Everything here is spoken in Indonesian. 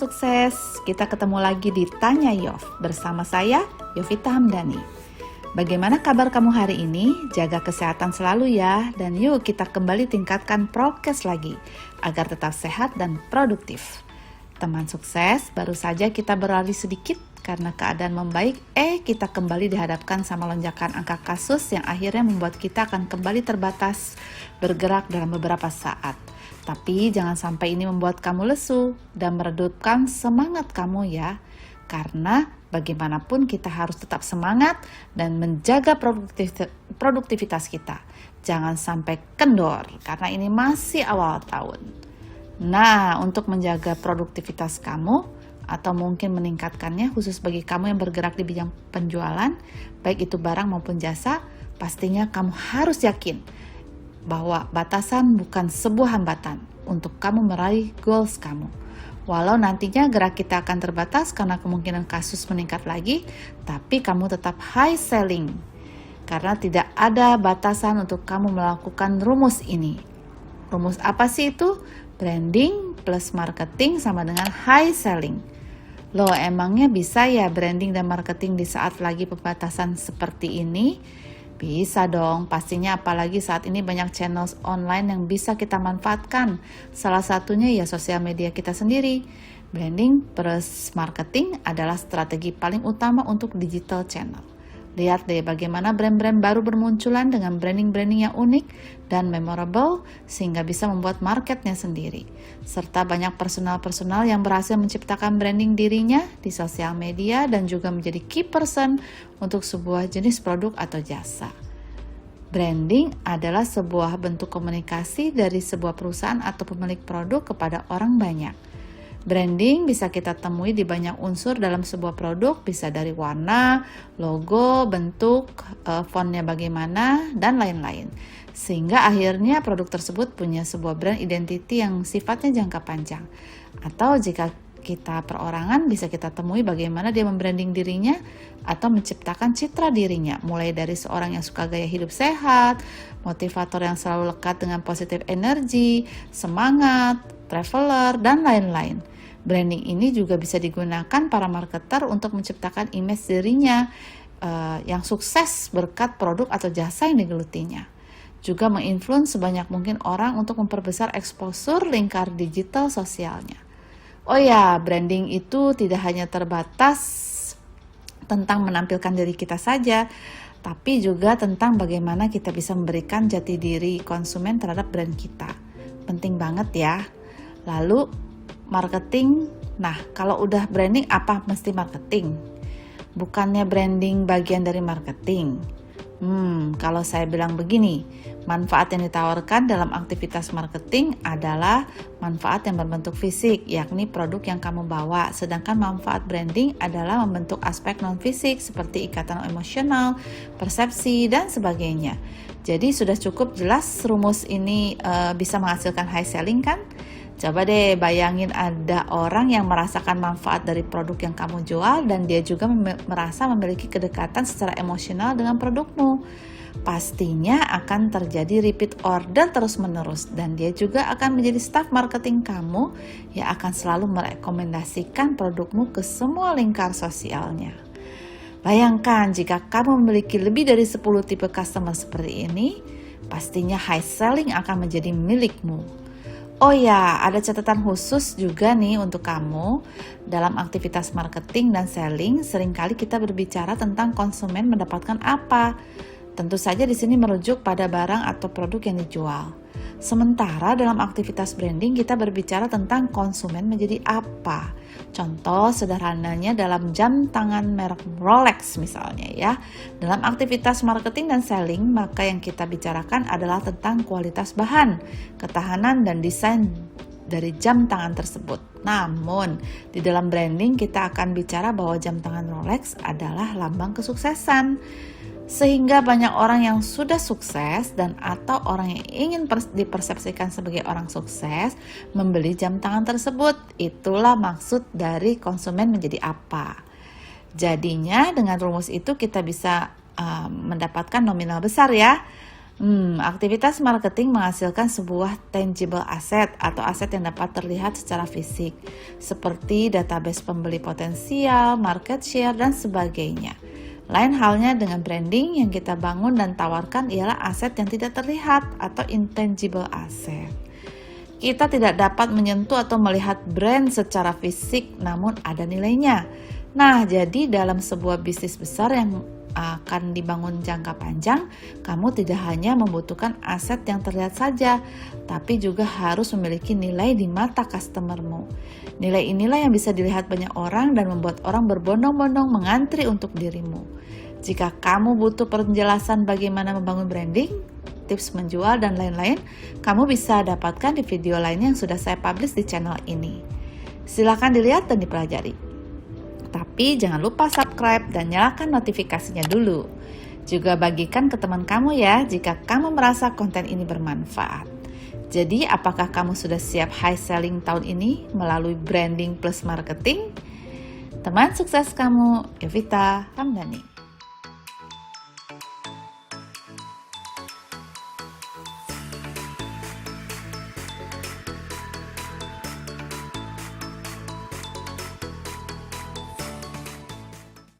sukses, kita ketemu lagi di Tanya Yov bersama saya, Yovita Hamdani. Bagaimana kabar kamu hari ini? Jaga kesehatan selalu ya, dan yuk kita kembali tingkatkan prokes lagi agar tetap sehat dan produktif. Teman sukses, baru saja kita berlari sedikit karena keadaan membaik, kita kembali dihadapkan sama lonjakan angka kasus yang akhirnya membuat kita akan kembali terbatas bergerak dalam beberapa saat. Tapi jangan sampai ini membuat kamu lesu dan meredupkan semangat kamu ya. Karena bagaimanapun kita harus tetap semangat dan menjaga produktivitas kita. Jangan sampai kendor karena ini masih awal tahun. Nah, untuk menjaga produktivitas kamu atau mungkin meningkatkannya khusus bagi kamu yang bergerak di bidang penjualan, baik itu barang maupun jasa, pastinya kamu harus yakin bahwa batasan bukan sebuah hambatan untuk kamu meraih goals kamu. Walau nantinya gerak kita akan terbatas karena kemungkinan kasus meningkat lagi, tapi kamu tetap high selling. Karena tidak ada batasan untuk kamu melakukan rumus ini. Rumus apa sih itu? Branding plus marketing sama dengan high selling. Loh, emangnya bisa ya branding dan marketing di saat lagi pembatasan seperti ini? Bisa dong, pastinya apalagi saat ini banyak channel online yang bisa kita manfaatkan. Salah satunya ya sosial media kita sendiri. Branding plus marketing adalah strategi paling utama untuk digital channel. Lihat deh bagaimana brand-brand baru bermunculan dengan branding-branding yang unik dan memorable sehingga bisa membuat marketnya sendiri. Serta banyak personal-personal yang berhasil menciptakan branding dirinya di sosial media dan juga menjadi key person untuk sebuah jenis produk atau jasa. Branding adalah sebuah bentuk komunikasi dari sebuah perusahaan atau pemilik produk kepada orang banyak. Branding bisa kita temui di banyak unsur dalam sebuah produk, bisa dari warna, logo, bentuk, fontnya bagaimana, dan lain-lain. Sehingga akhirnya produk tersebut punya sebuah brand identity yang sifatnya jangka panjang. Atau jika kita perorangan, bisa kita temui bagaimana dia membranding dirinya atau menciptakan citra dirinya. Mulai dari seorang yang suka gaya hidup sehat, motivator yang selalu lekat dengan positif energi, semangat, traveler, dan lain-lain. Branding ini juga bisa digunakan para marketer untuk menciptakan image dirinya yang sukses berkat produk atau jasa yang digelutinya. Juga menginfluence sebanyak mungkin orang untuk memperbesar exposure lingkar digital sosialnya. Oh ya, branding itu tidak hanya terbatas tentang menampilkan diri kita saja, tapi juga tentang bagaimana kita bisa memberikan jati diri konsumen terhadap brand kita. Penting banget ya. Lalu marketing, nah kalau udah branding apa mesti marketing? Bukannya branding bagian dari marketing? Kalau saya bilang begini, manfaat yang ditawarkan dalam aktivitas marketing adalah manfaat yang berbentuk fisik, yakni produk yang kamu bawa. Sedangkan manfaat branding adalah membentuk aspek non-fisik seperti ikatan emosional, persepsi, dan sebagainya. Jadi sudah cukup jelas rumus ini bisa menghasilkan high selling kan? Coba deh bayangin ada orang yang merasakan manfaat dari produk yang kamu jual dan dia juga merasa memiliki kedekatan secara emosional dengan produkmu. Pastinya akan terjadi repeat order terus-menerus dan dia juga akan menjadi staf marketing kamu yang akan selalu merekomendasikan produkmu ke semua lingkar sosialnya. Bayangkan jika kamu memiliki lebih dari 10 tipe customer seperti ini, pastinya high selling akan menjadi milikmu. Oh ya, ada catatan khusus juga nih untuk kamu. Dalam aktivitas marketing dan selling, seringkali kita berbicara tentang konsumen mendapatkan apa. Tentu saja di sini merujuk pada barang atau produk yang dijual. Sementara dalam aktivitas branding kita berbicara tentang konsumen menjadi apa. Contoh sederhananya dalam jam tangan merek Rolex misalnya ya. Dalam aktivitas marketing dan selling, maka yang kita bicarakan adalah tentang kualitas bahan, ketahanan dan desain dari jam tangan tersebut. Namun, di dalam branding kita akan bicara bahwa jam tangan Rolex adalah lambang kesuksesan. Sehingga banyak orang yang sudah sukses dan atau orang yang ingin dipersepsikan sebagai orang sukses membeli jam tangan tersebut. Itulah maksud dari konsumen menjadi apa. Jadinya dengan rumus itu kita bisa mendapatkan nominal besar ya. Aktivitas marketing menghasilkan sebuah tangible asset atau aset yang dapat terlihat secara fisik, seperti database pembeli potensial, market share, dan sebagainya. Lain halnya dengan branding yang kita bangun dan tawarkan ialah aset yang tidak terlihat atau intangible asset. Kita tidak dapat menyentuh atau melihat brand secara fisik, namun ada nilainya. Nah, jadi dalam sebuah bisnis besar yang akan dibangun jangka panjang, kamu tidak hanya membutuhkan aset yang terlihat saja, tapi juga harus memiliki nilai di mata customermu. Nilai inilah yang bisa dilihat banyak orang dan membuat orang berbondong-bondong mengantri untuk dirimu. Jika kamu butuh penjelasan bagaimana membangun branding, tips menjual, dan lain-lain, kamu bisa dapatkan di video lainnya yang sudah saya publish di channel ini. Silakan dilihat dan dipelajari. Tapi jangan lupa subscribe dan nyalakan notifikasinya dulu. Juga bagikan ke teman kamu ya jika kamu merasa konten ini bermanfaat. Jadi apakah kamu sudah siap high selling tahun ini melalui branding plus marketing? Teman sukses kamu, Yovita Hamdani.